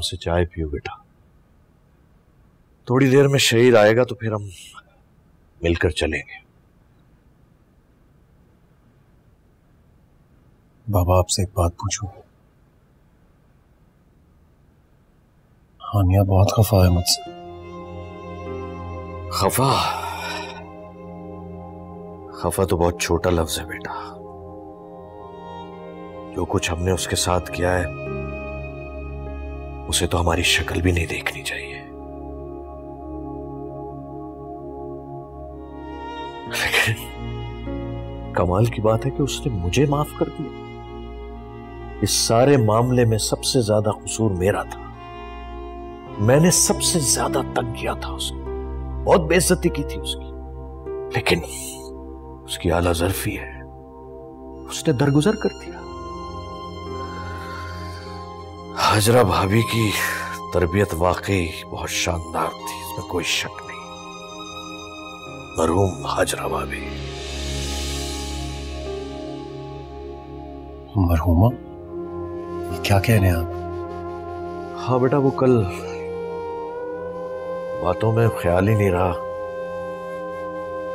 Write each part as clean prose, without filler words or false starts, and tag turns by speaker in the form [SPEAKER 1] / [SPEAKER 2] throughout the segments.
[SPEAKER 1] आराम से चाय पियो बेटा। थोड़ी देर में शहीद आएगा तो फिर हम मिलकर चलेंगे।
[SPEAKER 2] बाबा आपसे एक बात पूछूं? हानिया बहुत खफा है मुझसे।
[SPEAKER 1] खफा? खफा तो बहुत छोटा लफ्ज है बेटा। जो कुछ हमने उसके साथ किया है उसे तो हमारी शक्ल भी नहीं देखनी चाहिए। लेकिन कमाल की बात है कि उसने मुझे माफ कर दिया। इस सारे मामले में सबसे ज्यादा कसूर मेरा था। मैंने सबसे ज्यादा तंग किया था उसको, बहुत बेइज्जती की थी उसकी। लेकिन उसकी आला ज़र्फी है, उसने दरगुजर कर दिया। हाजरा भाभी की तरबियत वाकई बहुत शानदार थी, इसमें कोई शक नहीं। मरहूम हाजरा भाभी।
[SPEAKER 2] मरहूमा? क्या कह रहे हैं आप?
[SPEAKER 1] हाँ बेटा, वो कल बातों में ख्याल ही नहीं रहा।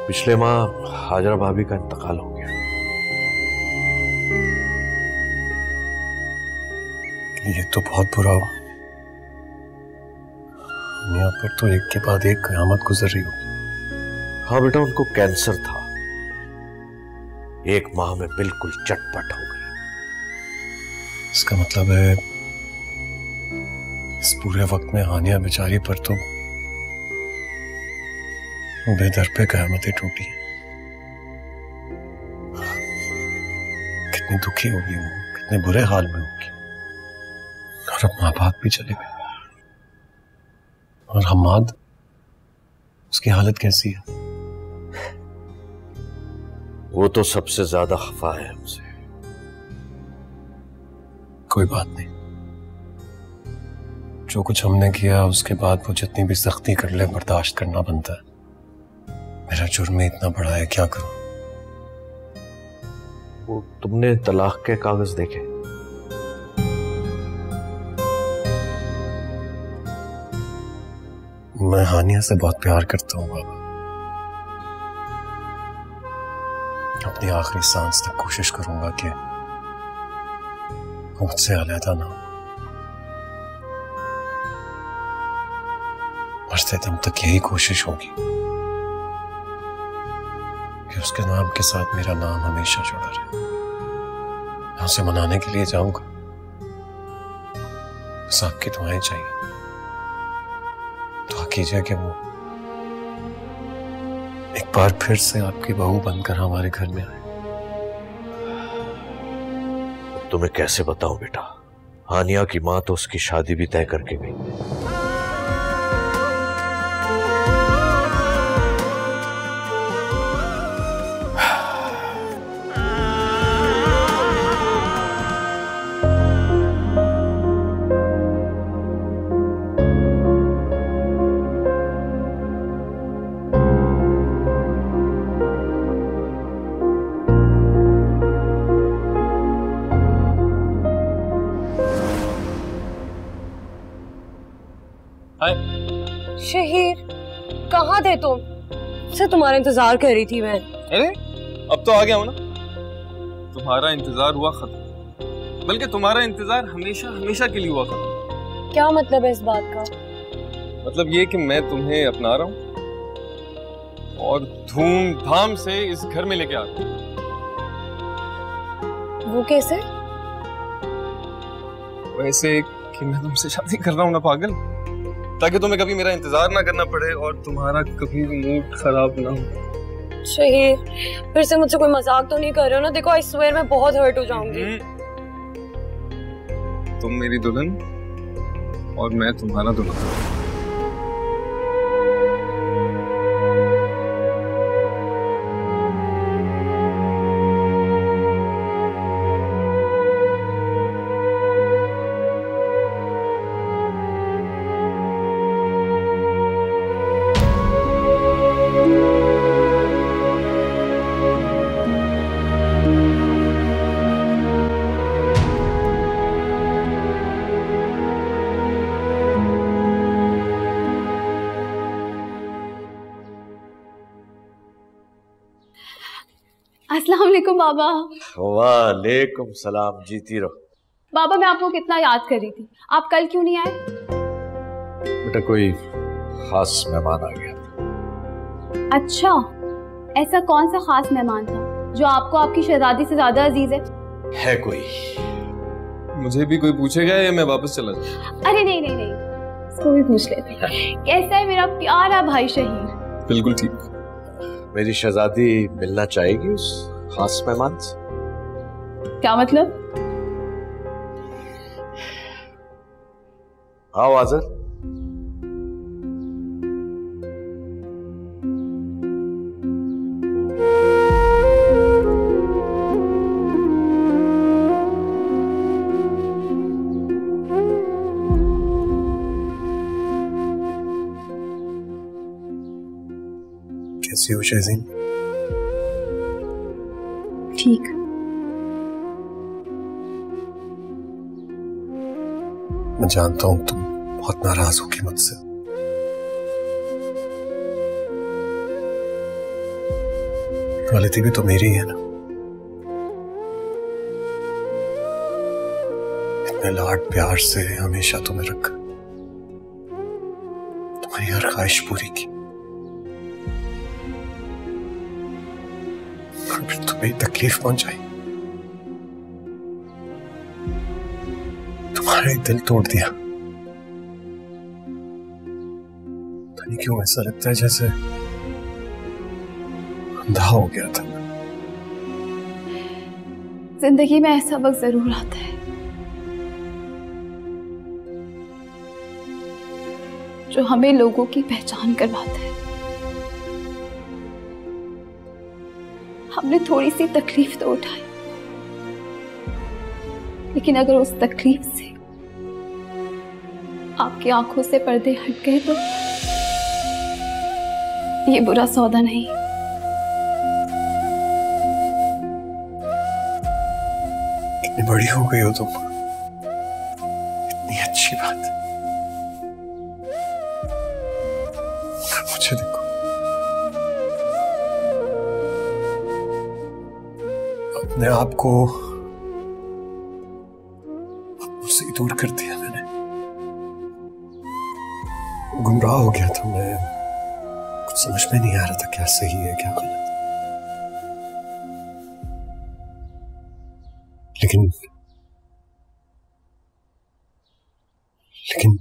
[SPEAKER 1] पिछले माह हाजरा भाभी का इंतकाल हो गया।
[SPEAKER 2] ये तो बहुत बुरा हुआ। यहाँ पर तो एक के बाद एक कयामत गुजर रही होगी।
[SPEAKER 1] हाँ बेटा, उनको कैंसर था। 1 माह में बिल्कुल चटपट हो गई।
[SPEAKER 2] इसका मतलब है इस पूरे वक्त में हानिया बेचारी पर तो बेदर पे कयामतें टूटी। कितनी दुखी होगी वो, कितने बुरे हाल में होगी। और अब माँ बाप भी चले गए। और हम्माद, उसकी हालत कैसी है?
[SPEAKER 1] वो तो सबसे ज्यादा खफा है हमसे।
[SPEAKER 2] कोई बात नहीं, जो कुछ हमने किया उसके बाद वो जितनी भी सख्ती कर ले बर्दाश्त करना बनता है। मेरा जुर्म ही इतना बड़ा है, क्या करूं?
[SPEAKER 1] वो तुमने तलाक के कागज देखे?
[SPEAKER 2] मैं हानिया से बहुत प्यार करता हूं बाबा। अपनी आखिरी सांस तक कोशिश करूंगा कि मुझसे अलहदा ना हो। मरते दम तक यही कोशिश होगी कि उसके नाम के साथ मेरा नाम हमेशा जुड़ा रहे। मैं उसे मनाने के लिए जाऊंगा, बस आपकी दुआएं चाहिए। दुआ कीजिए कि वो एक बार फिर से आपकी बहू बनकर हमारे घर में आए।
[SPEAKER 1] तुम्हें कैसे बताऊं बेटा, हानिया की मां तो उसकी शादी भी तय करके गई।
[SPEAKER 3] शहीर, कहाँ थे तुम? से तुम्हारा इंतजार कर रही थी मैं।
[SPEAKER 4] अरे अब तो आ गया हूं ना। तुम्हारा इंतजार हुआ खत्म, बल्कि तुम्हारा इंतजार हमेशा हमेशा के लिए हुआ खत्म।
[SPEAKER 3] क्या मतलब है इस बात का?
[SPEAKER 4] मतलब ये कि मैं तुम्हें अपना रहा हूं और धूमधाम से इस घर में लेके आ रहा हूं।
[SPEAKER 3] वो कैसे?
[SPEAKER 4] वैसे कि मैं तुमसे शादी कर रहा हूं ना पागल, ताकि तुम्हें कभी मेरा इंतजार ना करना पड़े और तुम्हारा कभी मूड खराब ना हो।
[SPEAKER 3] शहीर, फिर से मुझसे कोई मजाक तो नहीं कर रहे हो ना? देखो, आई स्वेयर मैं बहुत हर्ट हो जाऊंगी।
[SPEAKER 4] तुम मेरी दुल्हन और मैं तुम्हारा दुल्हन।
[SPEAKER 5] अस्सलाम वालेकुम बाबा।
[SPEAKER 1] वालेकुम सलाम, जीती रहो।
[SPEAKER 5] बाबा मैं आपको कितना याद कर रही थी, आप कल क्यों नहीं आए?
[SPEAKER 1] बेटा कोई खास मेहमान आ गया।
[SPEAKER 5] अच्छा, ऐसा कौन सा खास मेहमान था जो आपको आपकी शहजादी से ज्यादा अजीज है?
[SPEAKER 1] है कोई?
[SPEAKER 4] मुझे भी कोई पूछेगा या मैं वापस चला जाऊं?
[SPEAKER 5] अरे नहीं नहीं नहीं, इसको भी पूछ लेते। कैसा है मेरा प्यारा भाई शहीर?
[SPEAKER 4] बिल्कुल ठीक।
[SPEAKER 1] मेरी शहजादी मिलना चाहेगी उस खास मेहमान से।
[SPEAKER 5] क्या मतलब?
[SPEAKER 1] आओ आज़र।
[SPEAKER 2] कैसी हो शहज़ीन?
[SPEAKER 5] ठीक।
[SPEAKER 2] मैं जानता हूं तुम बहुत नाराज होगी मुझसे। गलती भी तो मेरी है ना। इतने लाड प्यार से हमेशा तुम्हें रखा, तुम्हारी हर ख्वाहिश पूरी की, फिर तुम्हें तकलीफ पहुंचाई, तुम्हारा दिल तोड़ दिया। पता नहीं क्यों ऐसा लगता है जैसे अंधा हो गया था।
[SPEAKER 5] जिंदगी में ऐसा वक्त जरूर आता है जो हमें लोगों की पहचान करवाता है। हमने थोड़ी सी तकलीफ तो उठाई, लेकिन अगर उस तकलीफ से आपकी आंखों से पर्दे हट गए तो ये बुरा सौदा नहीं।
[SPEAKER 2] इतनी बड़ी हो गई हो तुम, इतनी अच्छी बात। मुझे देखो, अपने आप को मुझसे दूर कर दिया मैंने, गुमराह हो गया था मैं। कुछ समझ में नहीं आ रहा था क्या सही है क्या गलत। लेकिन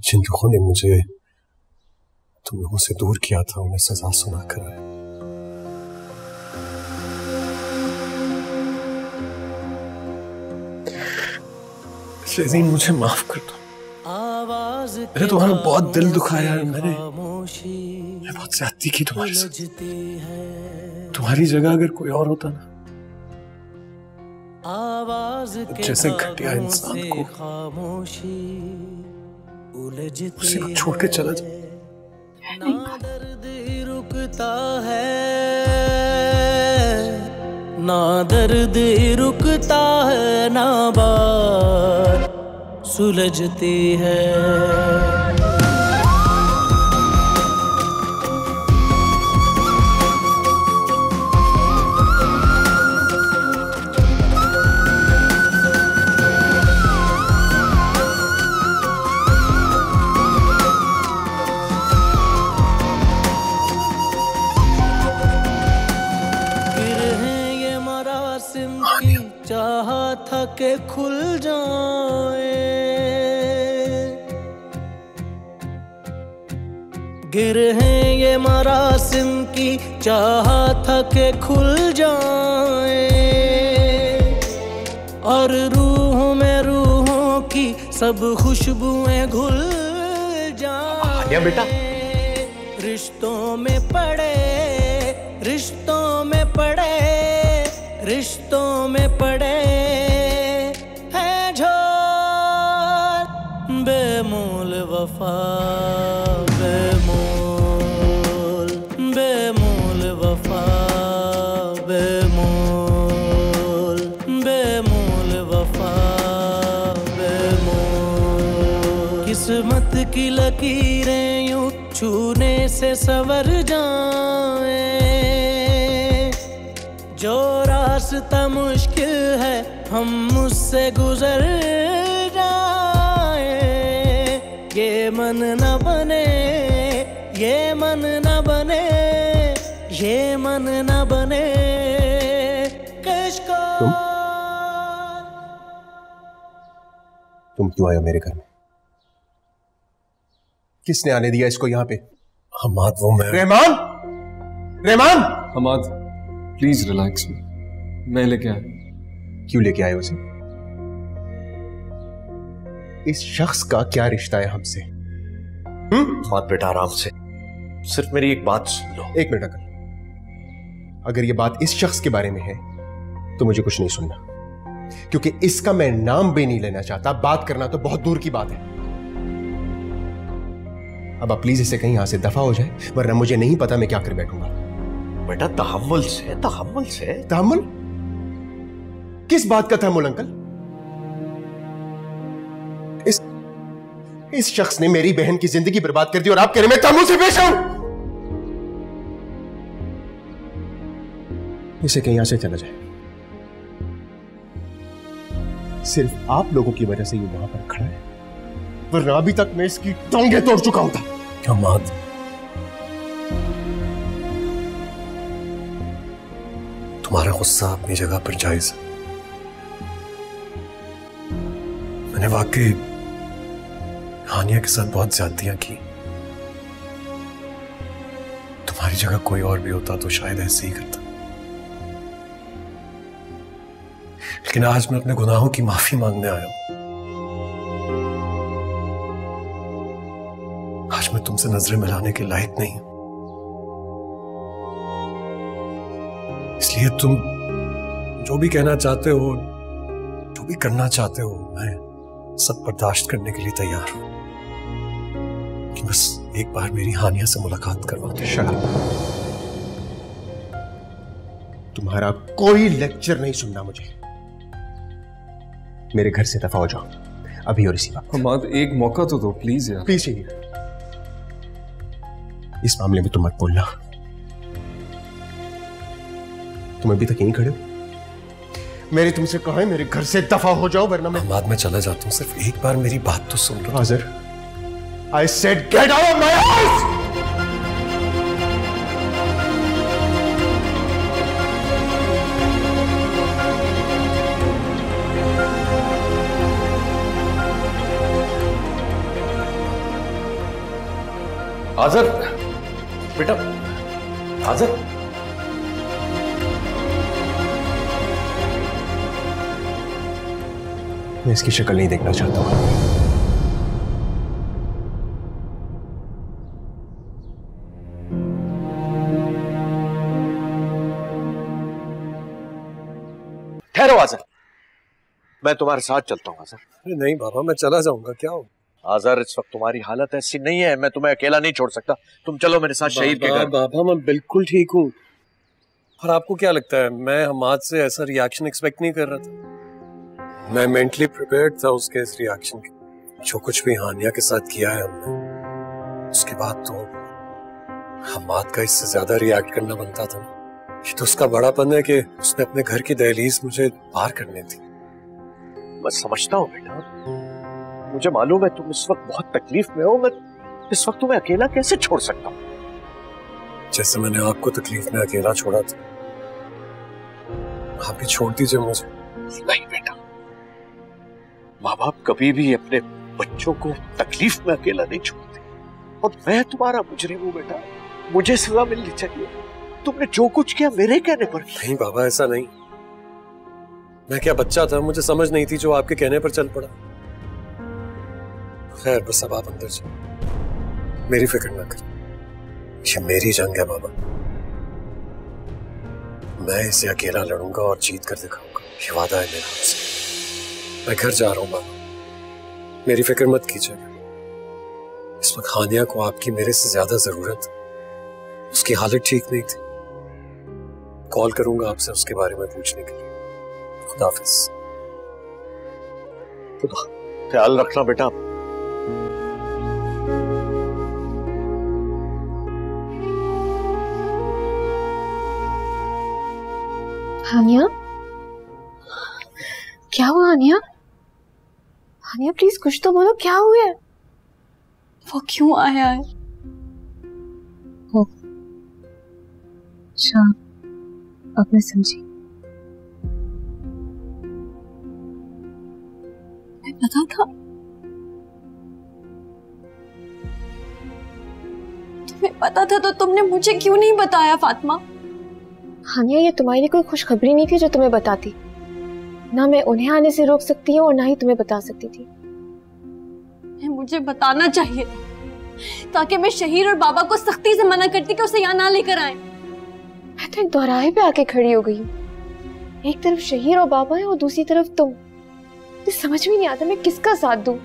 [SPEAKER 2] जिन लोगों ने मुझे तुम लोगों से दूर किया था उन्हें सजा सुना कर आए। शहज़ीन मुझे माफ कर दो, मैंने तुम्हारा बहुत दिल दुखाया है। मैंने बहुत ज्यादती की तुम्हारे साथ। तुम्हारी जगह अगर कोई और होता ना, जैसे घटिया इंसान को उसी को छोड़ के चला जाए।
[SPEAKER 6] ना दर्द रुकता है, ना दर्द रुकता है, ना बात सुलझती है। चाहत था के खुल जाए, गिर हैं ये मरासिम की चाहत था के खुल जाए, और रूहों में रूहों की सब खुशबुएं घुल जाए।
[SPEAKER 1] बेटा
[SPEAKER 6] रिश्तों में पड़े, रिश्तों में पड़े, रिश्तों में पड़े है झोल, बेमोल वफा, बेमोल, बेमोल वफा, बेमोल, बेमोल वफा, बेमोल। किस्मत की लकीरें यूं छूने से संवर जाए, जो रास्ता मुश्किल है हम उससे गुजर जाए। ये मन न बने, ये मन न बने, ये मन न बने कश्को।
[SPEAKER 2] तुम क्यों आए हो मेरे घर में? किसने आने दिया इसको यहाँ पे?
[SPEAKER 1] हमाद वो मैं।
[SPEAKER 2] रहमान, रहमान!
[SPEAKER 4] हमाद प्लीज रिलैक्स, मैं लेके आया।
[SPEAKER 2] क्यों लेके आए उसे? इस शख्स का क्या रिश्ता है हमसे?
[SPEAKER 1] हमाद बेटा आराम से, सिर्फ मेरी एक बात सुन लो।
[SPEAKER 2] एक मिनट अंकल, अगर ये बात इस शख्स के बारे में है तो मुझे कुछ नहीं सुनना, क्योंकि इसका मैं नाम भी नहीं लेना चाहता। बात करना तो बहुत दूर की बात है। अब आप प्लीज इसे कहीं यहां से दफा हो जाए, वरना मुझे नहीं पता मैं क्या कर बैठूंगा।
[SPEAKER 1] बेटा तहम्मुल से, तहम्मुल से।
[SPEAKER 2] तहम्मुल? किस बात का तहम्मुल अंकल? इस शख्स ने मेरी बहन की जिंदगी बर्बाद कर दी और आप कह रहे मैं तहम्मुल से पेश आऊं? इसे कहीं यहां से चला जाए। सिर्फ आप लोगों की वजह से ये वहां पर खड़ा है, वरना अभी तक मैं इसकी टांगे तोड़ चुका होता।
[SPEAKER 1] हमाद, तुम्हारा गुस्सा अपनी जगह पर जायज है। मैंने वाकई हानिया के साथ बहुत ज्यादतियां की। तुम्हारी जगह कोई और भी होता तो शायद ऐसे ही करता, लेकिन आज मैं अपने गुनाहों की माफी मांगने आया हूं। आज मैं तुमसे नजरें मिलाने के लायक नहीं हूं, इसलिए तुम जो भी कहना चाहते हो, जो भी करना चाहते हो, मैं सब बर्दाश्त करने के लिए तैयार हूं। कि बस एक बार मेरी हानिया से मुलाकात करवा दो।
[SPEAKER 2] तुम्हारा कोई लेक्चर नहीं सुनना मुझे। मेरे घर से दफा हो जाओ, अभी और इसी वक्त।
[SPEAKER 4] हमाद एक मौका तो दो प्लीज यार।
[SPEAKER 2] प्लीज चाहिए। इस मामले में तुम मत बोलना। तुम अभी तक यहीं खड़े हो? मैंने तुमसे कहा है मेरे घर से दफा हो जाओ, वरना मैं
[SPEAKER 1] बाद में चला जाता हूं। सिर्फ एक बार मेरी बात तो सुन लो।
[SPEAKER 2] हाजिर, I said get out of my house!
[SPEAKER 1] Azar बेटा, आज़र।
[SPEAKER 2] मैं इसकी शक्ल नहीं देखना चाहता हूं।
[SPEAKER 1] ठहरो आज़र, मैं तुम्हारे साथ चलता हूँ। आज़र।
[SPEAKER 2] नहीं बाबा, मैं चला जाऊंगा। क्या हो?
[SPEAKER 1] आज़र, इस वक्त तुम्हारी हालत ऐसी नहीं है, मैं तुम्हें अकेला नहीं छोड़ सकता। तुम चलो मेरे साथ शहीद के घर।
[SPEAKER 2] बाबा मैं बिल्कुल ठीक हूँ। और आपको क्या लगता है मैं हमाद से ऐसा रिएक्शन एक्सपेक्ट नहीं कर रहा था? मैं मेंटली प्रिपेयर्ड था उसके इस रिएक्शन के। जो कुछ भी हानिया के साथ किया है हमने, उसके बाद तो हमाद का इससे ज्यादा रिएक्ट करना बनता था। ये तो उसका बड़ापन है कि उसने अपने घर की दहलीज मुझे पार करने दी।
[SPEAKER 1] मैं समझता हूँ बेटा, मुझे मालूम है तुम इस वक्त बहुत तकलीफ में हो। मैं इस वक्त तुम्हें अकेला कैसे छोड़ सकता हूँ?
[SPEAKER 2] जैसे मैंने आपको तकलीफ में अकेला छोड़ा था, आप भी छोड़ दीजिए मुझे।
[SPEAKER 1] नहीं बेटा, माँ बाप कभी भी अपने बच्चों को तकलीफ में अकेला नहीं छोड़ते। और मैं तुम्हारा मुजरिम हूँ बेटा, मुझे सजा मिलनी चाहिए। तुमने जो कुछ किया मेरे कहने पर।
[SPEAKER 2] नहीं बाबा, ऐसा नहीं। मैं क्या बच्चा था, मुझे समझ नहीं थी जो आपके कहने पर चल पड़ा। खैर, बस अब आप अंदर जाओ, मेरी फिक्र ना करें। ये मेरी जंग है बाबा, मैं इसे अकेला लड़ूंगा और जीत कर दिखाऊंगा। ये वादा है मेरा आपसे। मैं घर जा रहा हूँ बाबा, मेरी फिक्र मत कीजिएगा। इस वक्त हानिया को आपकी मेरे से ज्यादा जरूरत है। उसकी हालत ठीक नहीं थी। कॉल करूंगा आपसे उसके बारे में पूछने के लिए। खुदा हाफिज।
[SPEAKER 1] ख्याल रखना बेटा।
[SPEAKER 3] हानिया, क्या हुआ हानिया? हानिया प्लीज कुछ तो बोलो, क्या हुआ है? वो क्यों आया है? अच्छा, अब मैं समझी। मैं पता था, तुम्हें पता था तो तुमने मुझे क्यों नहीं बताया फातिमा? हानिया, ये तुम्हारे लिए कोई खुशखबरी नहीं थी जो तुम्हें बताती। ना मैं उन्हें आने से रोक सकती हूँ और ना ही तुम्हें बता सकती थी। मुझे बताना चाहिए ताकि मैं शहीर और बाबा को सख्ती से मना करती कि उसे यहाँ ना लेकर आए। मैं तो एक दोराहे पे आके खड़ी हो गई हूँ। एक तरफ शहीर और बाबा है और दूसरी तरफ तुम। मुझे समझ में नहीं आता मैं किसका साथ दूं।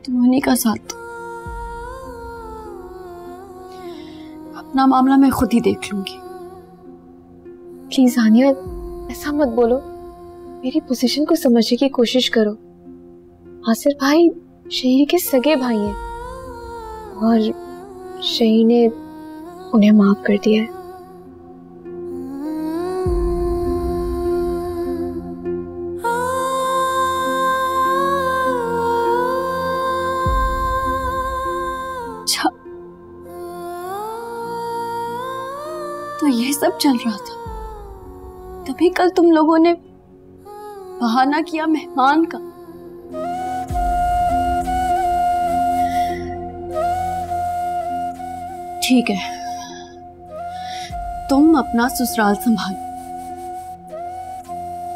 [SPEAKER 3] तुम उन्हीं का साथ दो। अपना मामला मैं खुद ही देख लूंगी। प्लीज हानिया, ऐसा मत बोलो। मेरी पोजीशन को समझने की कोशिश करो। आसिर भाई शहीर के सगे भाई हैं और शहीर ने उन्हें माफ कर दिया है। अच्छा, तो ये सब चल रहा था, तभी कल तुम लोगों ने बहाना किया मेहमान का। ठीक है, तुम अपना ससुराल संभालो,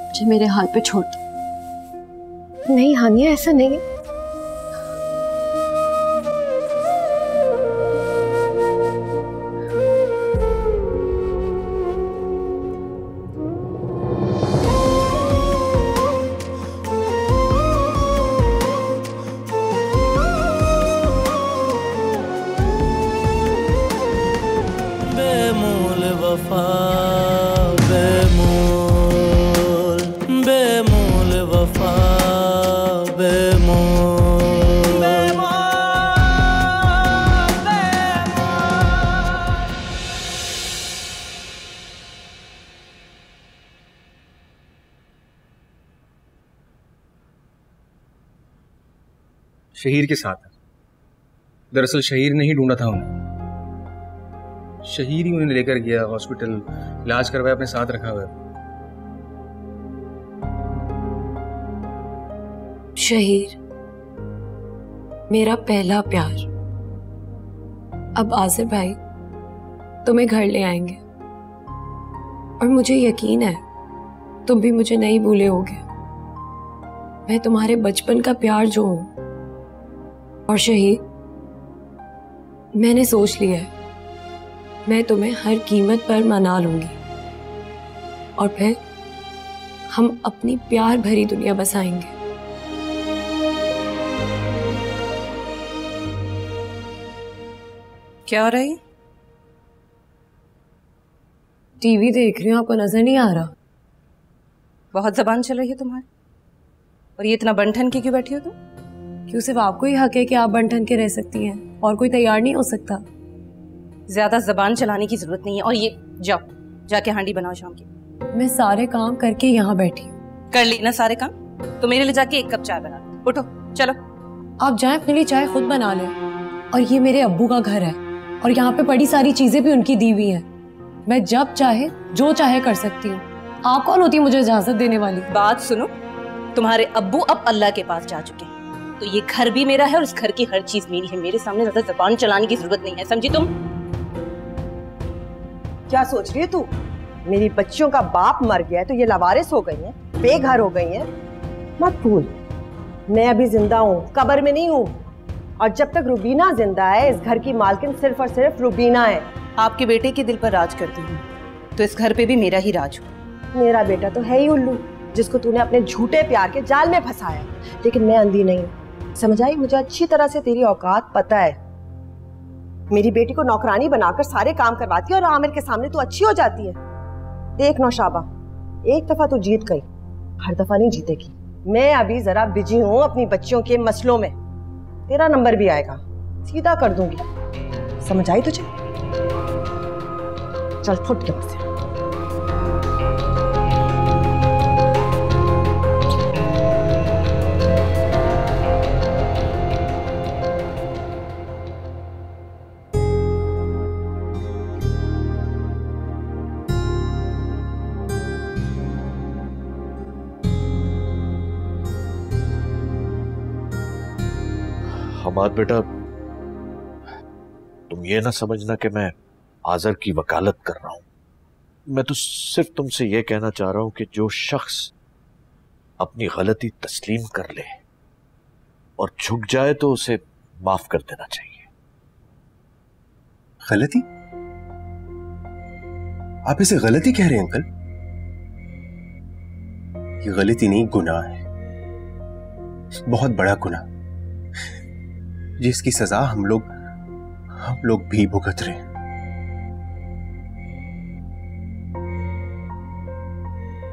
[SPEAKER 3] मुझे मेरे हाल पे छोड़ दो। नहीं हानिया, ऐसा नहीं।
[SPEAKER 4] शहीर के साथ है। दरअसल शहीर ने ही ढूंढा था उन्हें। शहीर ही उन्हें लेकर गया हॉस्पिटल, इलाज करवाया, अपने साथ रखा हुआ है।
[SPEAKER 3] शहीर मेरा पहला प्यार। अब आसिर भाई तुम्हें घर ले आएंगे और मुझे यकीन है तुम भी मुझे नहीं भूले होगे। मैं तुम्हारे बचपन का प्यार जो हूं। और शहीद, मैंने सोच लिया है मैं तुम्हें हर कीमत पर मना लूंगी और फिर हम अपनी प्यार भरी दुनिया बसाएंगे।
[SPEAKER 7] क्या हो रही?
[SPEAKER 3] टीवी देख रही हूँ, आपको नजर नहीं आ रहा?
[SPEAKER 7] बहुत जबान चल रही है तुम्हारी। और ये इतना बंठन के क्यों बैठी हो तुम?
[SPEAKER 3] क्यों सिर्फ आपको ही हक है कि आप बंठन के रह सकती हैं और कोई तैयार नहीं हो सकता?
[SPEAKER 7] ज्यादा जबान चलाने की जरूरत नहीं है। और ये जाओ, जाके हांडी बनाओ शाम की।
[SPEAKER 3] मैं सारे काम करके यहाँ बैठी हूँ।
[SPEAKER 7] कर ली ना सारे काम? तो मेरे लिए जाके 1 कप चाय बना लो। उठो चलो।
[SPEAKER 3] आप जाए अपने लिए चाय खुद बना लें। और ये मेरे अब्बू का घर है और यहाँ पे बड़ी सारी चीजें भी उनकी दी हुई हैं। मैं जब चाहे जो चाहे कर सकती हूँ। आप कौन होती है मुझे इजाजत देने वाली?
[SPEAKER 7] बात सुनो, तुम्हारे अब्बू अब अल्लाह के पास जा चुके हैं, तो ये घर भी मेरा है और इस घर की हर चीज मेरी है। मेरे सामने ज्यादा जबान चलाने की जरूरत नहीं है, समझी तुम?
[SPEAKER 8] क्या सोच रही है तू? मेरी बच्चियों का बाप मर गया है तो ये लवारिस हो गई हैं, बेघर हो गई हैं। मत भूल, मैं अभी जिंदा हूँ, कब्र में नहीं हूँ। और जब तक रुबीना जिंदा है इस घर की मालकिन सिर्फ और सिर्फ रुबीना है।
[SPEAKER 7] आपके बेटे के दिल पर राज करती हूँ तो इस घर पे भी मेरा ही राज हो।
[SPEAKER 8] मेरा बेटा तो है ही उल्लू, जिसको तूने अपने झूठे प्यार के जाल में फंसाया। लेकिन मैं अंधी नहीं हूँ, समझ आई? मुझे अच्छी तरह से तेरी औकात पता है। मेरी बेटी को नौकरानी बनाकर सारे काम करवाती है और आमिर के सामने तू अच्छी हो जाती है। देख नौशाबा, एक दफा तू जीत गई, हर दफा नहीं जीतेगी। मैं अभी जरा बिजी हूँ अपनी बच्चियों के मसलों में। तेरा नंबर भी आएगा, सीधा कर दूंगी। समझ आई तुझे? चल फुट के बस।
[SPEAKER 1] हमाद बेटा, तुम ये ना समझना कि मैं आज़र की वकालत कर रहा हूं। मैं तो सिर्फ तुमसे ये कहना चाह रहा हूं कि जो शख्स अपनी गलती तस्लीम कर ले और झुक जाए तो उसे माफ कर देना चाहिए।
[SPEAKER 2] गलती? आप इसे गलती कह रहे हैं अंकल? ये गलती नहीं, गुनाह है, बहुत बड़ा गुनाह, जिसकी सजा हम लोग भी भुगत रहे हैं।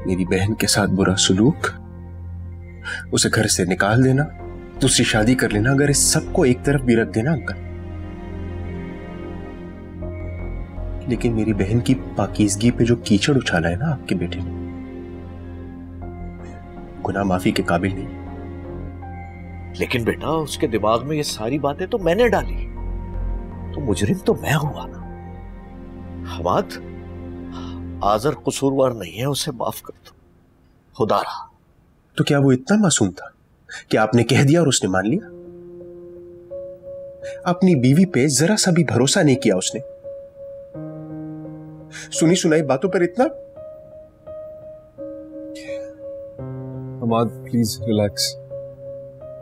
[SPEAKER 2] मेरी बहन के साथ बुरा सलूक, उसे घर से निकाल देना, दूसरी शादी कर लेना, अगर इस सबको एक तरफ भी रख देना अंकल, लेकिन मेरी बहन की पाकीज़गी पे जो कीचड़ उछाला है ना आपके बेटे ने, गुनाह माफी के काबिल नहीं।
[SPEAKER 1] लेकिन बेटा, उसके दिमाग में ये सारी बातें तो मैंने डाली, तो मुजरिम तो मैं हुआ ना। हमाद, आज़र कसूरवार नहीं है, उसे माफ कर दो, खुदा रहा।
[SPEAKER 2] तो क्या वो इतना मासूम था कि आपने कह दिया और उसने मान लिया? अपनी बीवी पे जरा सा भी भरोसा नहीं किया उसने, सुनी सुनाई बातों पर इतना।
[SPEAKER 4] हमाद प्लीज रिलैक्स,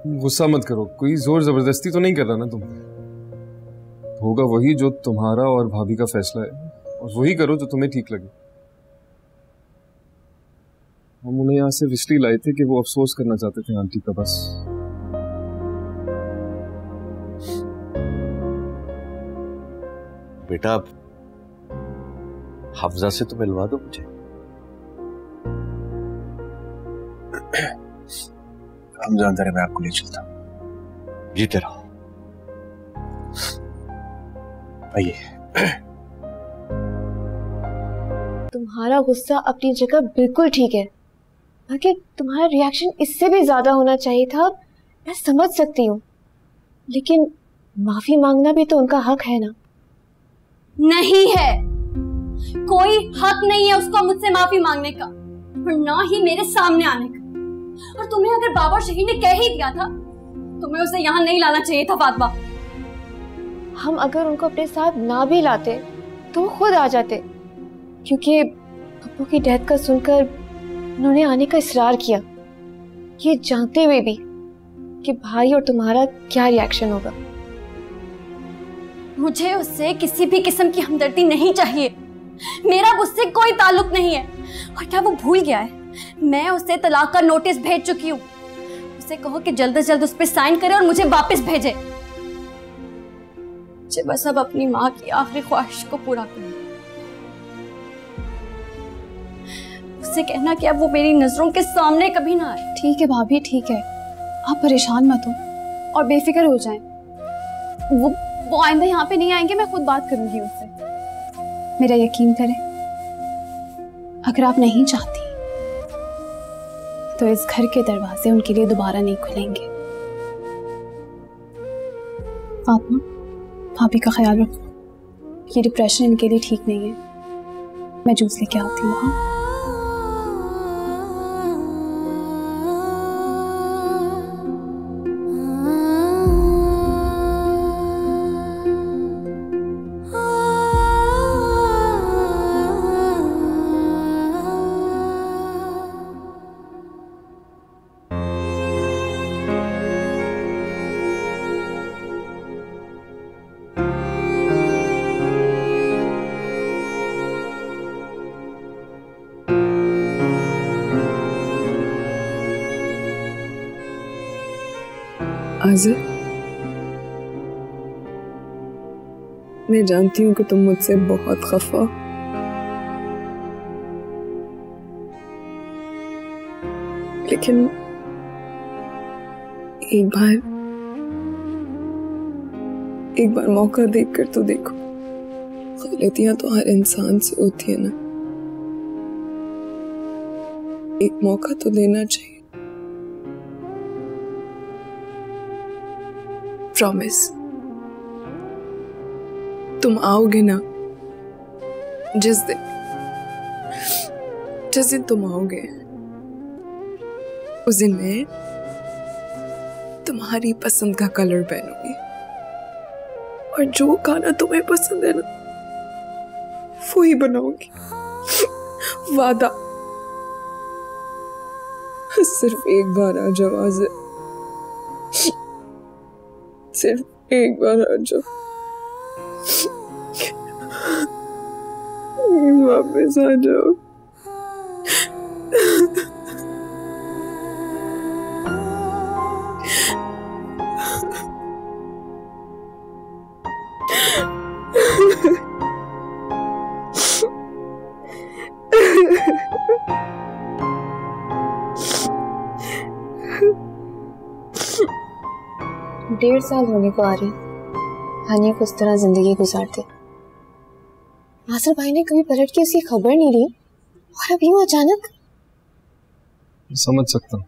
[SPEAKER 4] गुस्सा मत करो, कोई जोर जबरदस्ती तो नहीं कर रहा ना तुम। होगा वही जो तुम्हारा और भाभी का फैसला है, और वही करो जो तुम्हें ठीक लगे। हम उन्हें यहां से इसलिए लाए थे कि वो अफसोस करना चाहते थे आंटी का, बस।
[SPEAKER 1] बेटा, हमजा से तो मिलवा दो मुझे।
[SPEAKER 2] हमजा अंदर है, मैं आपको ले चलता हूं।
[SPEAKER 1] जीते रहो।
[SPEAKER 2] आइए।
[SPEAKER 3] तुम्हारा गुस्सा अपनी जगह बिल्कुल ठीक है, बाकी तुम्हारा रिएक्शन इससे भी ज्यादा होना चाहिए था। मैं समझ सकती हूँ, लेकिन माफी मांगना भी तो उनका हक है ना।
[SPEAKER 5] नहीं है, कोई हक नहीं है उसको मुझसे माफी मांगने का, और ना ही मेरे सामने आने का। और तुम्हें अगर बाबा शहीद ने कह ही दिया था, तुम्हें उसे यहाँ नहीं लाना चाहिए था फातिमा।
[SPEAKER 3] हम अगर उनको अपने साथ ना भी लाते तो वो खुद आ जाते, क्योंकि अब्बू की डेथ का सुनकर उन्होंने आने का इसरार किया, ये जानते हुए भी कि भाई और तुम्हारा क्या रिएक्शन होगा।
[SPEAKER 5] मुझे उससे किसी भी किस्म की हमदर्दी नहीं चाहिए, मेरा उससे कोई ताल्लुक नहीं है। और क्या वो भूल गया है, मैं उसे तलाक का नोटिस भेज चुकी हूँ। उसे कहो कि जल्द से जल्द उस पर साइन करे और मुझे वापस भेजे। मुझे बस अब अपनी माँ की आखिरी ख्वाहिश को पूरा करना। उससे कहना कि अब वो मेरी नजरों के सामने कभी ना आए।
[SPEAKER 9] ठीक है भाभी, ठीक है, आप परेशान मत हो और बेफिक्र हो जाएं। वो आइंदा यहाँ पे नहीं आएंगे, मैं खुद बात करूंगी उससे। मेरा यकीन करें, अगर आप नहीं चाहती तो इस घर के दरवाजे उनके लिए दोबारा नहीं खुलेंगे। फातिमा, भाभी का ख्याल रखो, ये डिप्रेशन इनके लिए ठीक नहीं है। मैं जूस लेके आती हूँ। हाँ,
[SPEAKER 10] आज़र, मैं जानती हूँ कि तुम मुझसे बहुत खफा, लेकिन एक बार मौका देखकर तो देखो। गलतियां तो हर इंसान से होती है ना, एक मौका तो देना चाहिए। प्रॉमिस, तुम आओगे ना? जिस दिन तुम आओगे उस दिन मैं तुम्हारी पसंद का कलर पहनूंगी, और जो खाना तुम्हें पसंद है ना वो ही बनाऊंगी। वादा। सिर्फ एक बार आ जाओ आज़र, सिर्फ एक बार आ जाओ, वापस आ जाओ।
[SPEAKER 3] डेढ़ साल होने को आ रही, हानिया को इस तरह जिंदगी गुजारते। आज़र भाई ने कभी पलट के उसकी खबर नहीं ली, और अब यूं अचानक।
[SPEAKER 4] समझ सकता हूँ,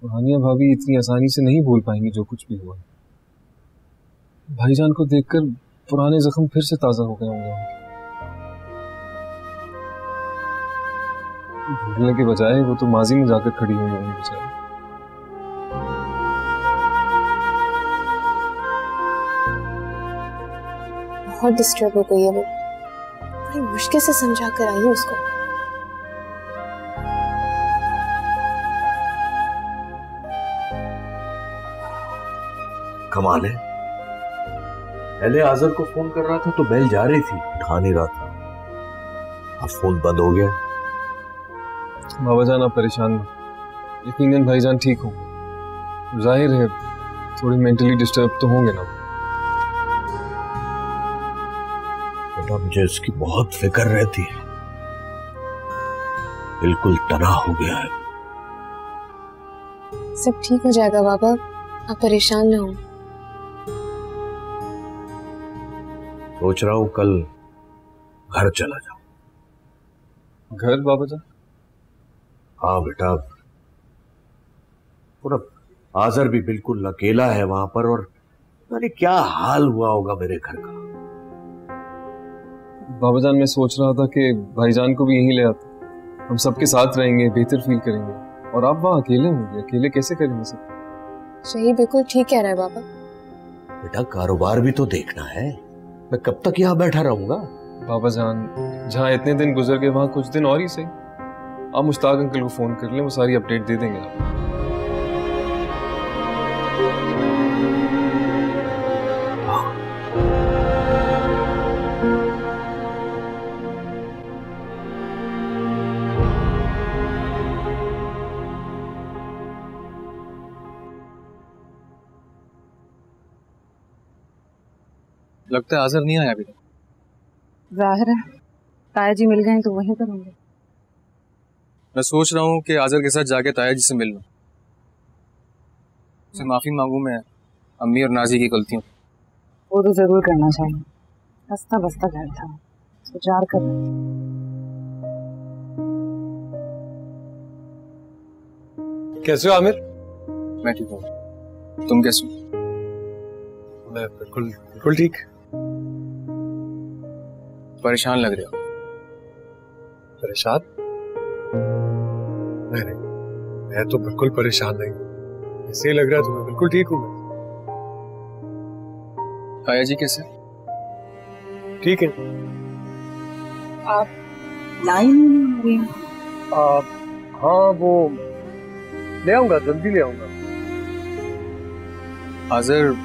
[SPEAKER 4] हानिया भाभी इतनी आसानी से नहीं भूल पाएंगी जो कुछ भी हुआ। भाईजान को देखकर पुराने जख्म फिर से ताजा हो गए होंगे। भूलने के बजाय वो तो माजी में जाकर खड़ी हुई होंगी बेचारी।
[SPEAKER 3] बहुत डिस्टर्ब हो गई है वो, बड़ी मुश्किल से समझा कर आई हूँ उसको।
[SPEAKER 1] कमाल है, पहले आज़र को फोन कर रहा था तो बेल जा रही थी, उठा नहीं रहा था, अब फोन बंद हो गया।
[SPEAKER 4] बाबा जान आप परेशान हो, यकीनन भाईजान ठीक हो, जाहिर है थोड़ी मेंटली डिस्टर्ब तो होंगे ना।
[SPEAKER 1] बेटा मुझे इसकी बहुत फिक्र रहती है, बिल्कुल तनाव हो गया है।
[SPEAKER 3] सब ठीक हो जाएगा बाबा, आप परेशान ना हो।
[SPEAKER 1] सोच रहा हूं कल घर चला जाऊं।
[SPEAKER 4] घर बाबा जान?
[SPEAKER 1] हाँ बेटा, पूरा आज़र भी बिल्कुल अकेला है वहां पर, और अरे क्या हाल हुआ होगा मेरे घर का।
[SPEAKER 4] बाबा जान मैं सोच रहा था कि भाईजान को भी यहीं ले आते, हम सबके साथ रहेंगे, बेहतर फील करेंगे, और आप वहाँ अकेले होंगे, अकेले कैसे करेंगे सब?
[SPEAKER 3] सही, बिल्कुल ठीक कह रहा है बाबा।
[SPEAKER 1] बेटा कारोबार भी तो देखना है, मैं कब तक यहाँ बैठा रहूंगा?
[SPEAKER 4] बाबा जान जहाँ इतने दिन गुजर गए वहाँ कुछ दिन और ही सही, आप मुश्ताक अंकल को फोन कर लें, वो सारी अपडेट दे देंगे आप।
[SPEAKER 11] लगता है आज़र नहीं आया अभी तक।
[SPEAKER 7] जाहिर है ताया जी मिल गए तो वहीं पर होंगे।
[SPEAKER 11] मैं सोच रहा हूँ कि आज़र के साथ जाके ताया जी से मिल लूं, उसे माफी मांगू मैं अम्मी और नाजी की गलतियों।
[SPEAKER 7] वो तो जरूर करना चाहिए, हंसता बसता घर था, सुजार कर।
[SPEAKER 2] कैसे हो आमिर?
[SPEAKER 11] मैं ठीक हूँ, तुम कैसे हो?
[SPEAKER 2] मैं बिल्कुल बिल्कुल ठीक।
[SPEAKER 11] परेशान लग रहे हो।
[SPEAKER 2] परेशान? नहीं, मैं तो बिल्कुल परेशान नहीं हूँ, ऐसे लग रहा है तुम्हें। बिल्कुल ठीक हूँ मैं।
[SPEAKER 11] ताया जी कैसे?
[SPEAKER 2] ठीक है।
[SPEAKER 7] आप लाइन में?
[SPEAKER 2] हाँ वो ले आऊंगा, जल्दी ले आऊंगा।
[SPEAKER 11] आज़र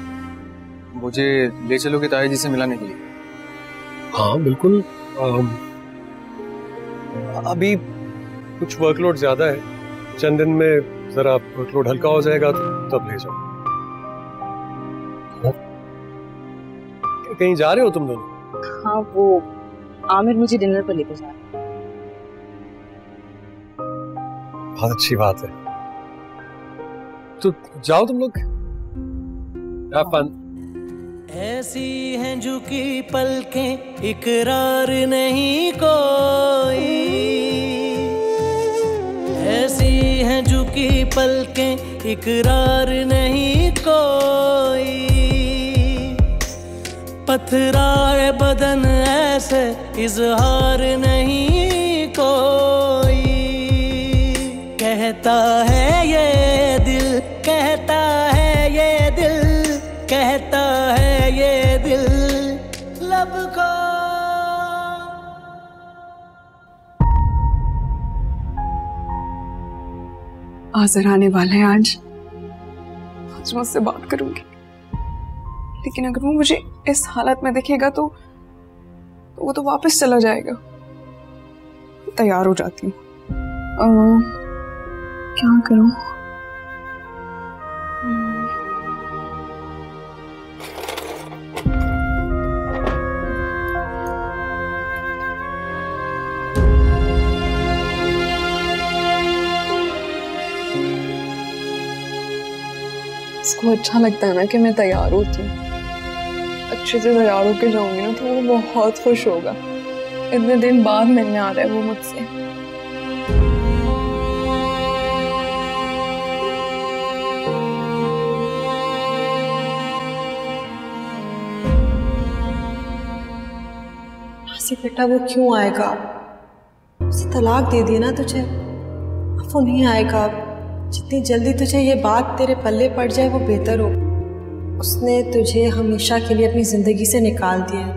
[SPEAKER 11] मुझे ले चलोगे ताया जी से मिलाने के लिए?
[SPEAKER 2] हाँ बिल्कुल। अभी कुछ वर्कलोड ज्यादा है, चंद दिन में जरा वर्कलोड हल्का हो जाएगा तो तब ले जाओ। कहीं जा रहे हो तुम दोनों?
[SPEAKER 7] हाँ वो आमिर मुझे डिनर पर लेकर जा रहा है।
[SPEAKER 2] बहुत अच्छी बात है, तो जाओ तुम लोग। Have fun.
[SPEAKER 6] ऐसी हैं झुकी पलकें इकरार नहीं कोई, ऐसी हैं झुकी पलकें इकरार नहीं कोई, पथराए बदन ऐसे इजहार नहीं कोई, कहता है ये दिल, कहता है ये दिल, कहता है ये दिल लब को।
[SPEAKER 10] आज़र आने वाला है आज मुझसे बात करूंगी, लेकिन अगर वो मुझे इस हालत में दिखेगा तो वो तो वापस चला जाएगा। तैयार हो जाती हूँ, क्या करूं? इसको अच्छा लगता है ना कि मैं तैयार होती हूँ, अच्छे से तैयार होके जाऊंगी ना तो वो बहुत खुश होगा। इतने दिन बाद मिलने आ रहा है वो मुझसे।
[SPEAKER 8] बेटा वो क्यों आएगा? उसे तलाक दे दिया ना तुझे, अब वो नहीं आएगा। जितनी जल्दी तुझे ये बात तेरे पल्ले पड़ जाए वो बेहतर हो। उसने तुझे हमेशा के लिए अपनी जिंदगी से निकाल दिया है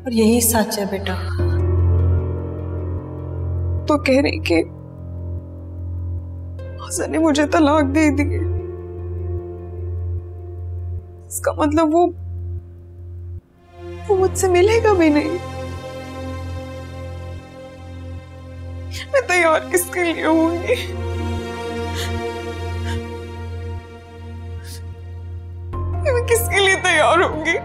[SPEAKER 8] और यही सच है बेटा।
[SPEAKER 10] तो कह रही कि आज़र ने मुझे तलाक दे दी, इसका मतलब वो मुझसे मिलेगा भी नहीं। मैं तैयार किसके लिए होंगी? मैं किसके लिए तैयार होंगी?